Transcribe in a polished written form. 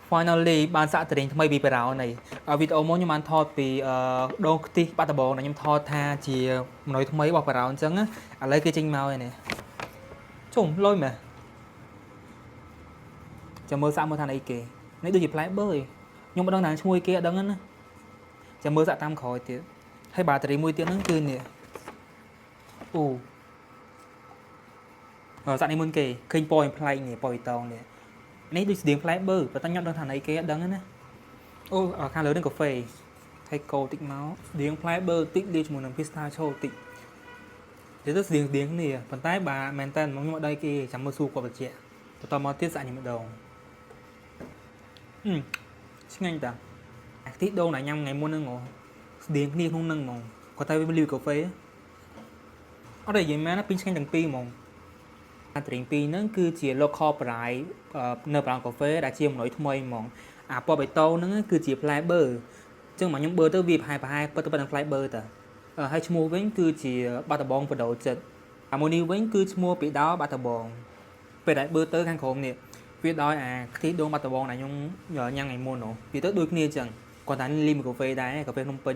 finally បានសាក់តេរេងថ្មីពីបារោនេះវីដេអូមកខ្ញុំបានថតពីដងខ្ទិះបាត់ដំបងខ្ញុំថតថាជាម្នុយថ្មីរបស់បារោអញ្ចឹងឥឡូវគេចេញមកហើយនេះជុំលុយមែនចាំមើលសាក់មើលថាអីគេនេះដូចជាផ្លែបឺខ្ញុំមិនដឹងថាឈ្មោះគេអត់ដឹងណាចាំមើលសាក់តាមក្រោយទៀតហើយបាតេរីមួយទៀតហ្នឹងគឺនេះអូសាក់នេះមុនគេឃើញពណ៌ផ្លែកនេះពណ៌បៃតងនេះនេះដូចស្តៀងផ្លែបឺប៉ុន្តែខ្ញុំដឹងថាអីគេអត់ដឹងណាអូខាងលើនឹងកាហ្វេថៃកូតិចមកស្តៀងផ្លែបឺតិចលាយជាមួយនឹង pistachio តិចទៅស្តៀងគ្នាប៉ុន្តែបាទមែនតើខ្ញុំអត់ដឹងគេចាំមើលសួរគាត់បញ្ជាក់បន្តមកទៀតសាក់នេះម្ដងឆ្ងាញ់តាអាខ្ទិះដូងដែលញ៉ាំថ្ងៃមុនហ្នឹងស្តៀងគ្នាក្នុងហ្នឹងហ្មងគាត់តែវាលាយកាហ្វេអត់ទេនិយាយមែនណាពីឆ្ងាញ់ទាំងពីរហ្មងអាត្រេងពីរហ្នឹងគឺជា local price នៅប្រាំកាហ្វេដែលជាម្នុយថ្មីហ្មងអាពណ៌បៃតងហ្នឹងគឺជាផ្លែបឺអញ្ចឹងមកខ្ញុំបឺទៅវាប្រហែលប៉ុន្តែផ្លែបឺតាហើយឈ្មោះវិញគឺជាបាត់ដំបងបដូរចិត្តអាមួយនេះវិញគឺឈ្មោះពីដោបាត់ដំបងពេលដែលបឺទៅខាងក្រោមនេះវាដោយអាខ្ទិះដូងបាត់ដំបងដែលខ្ញុំញ៉ាំថ្ងៃមុនវាទៅដូចគ្នាអញ្ចឹងគាត់តែលីមកាហ្វេដែរកាហ្វេភ្នំពេញ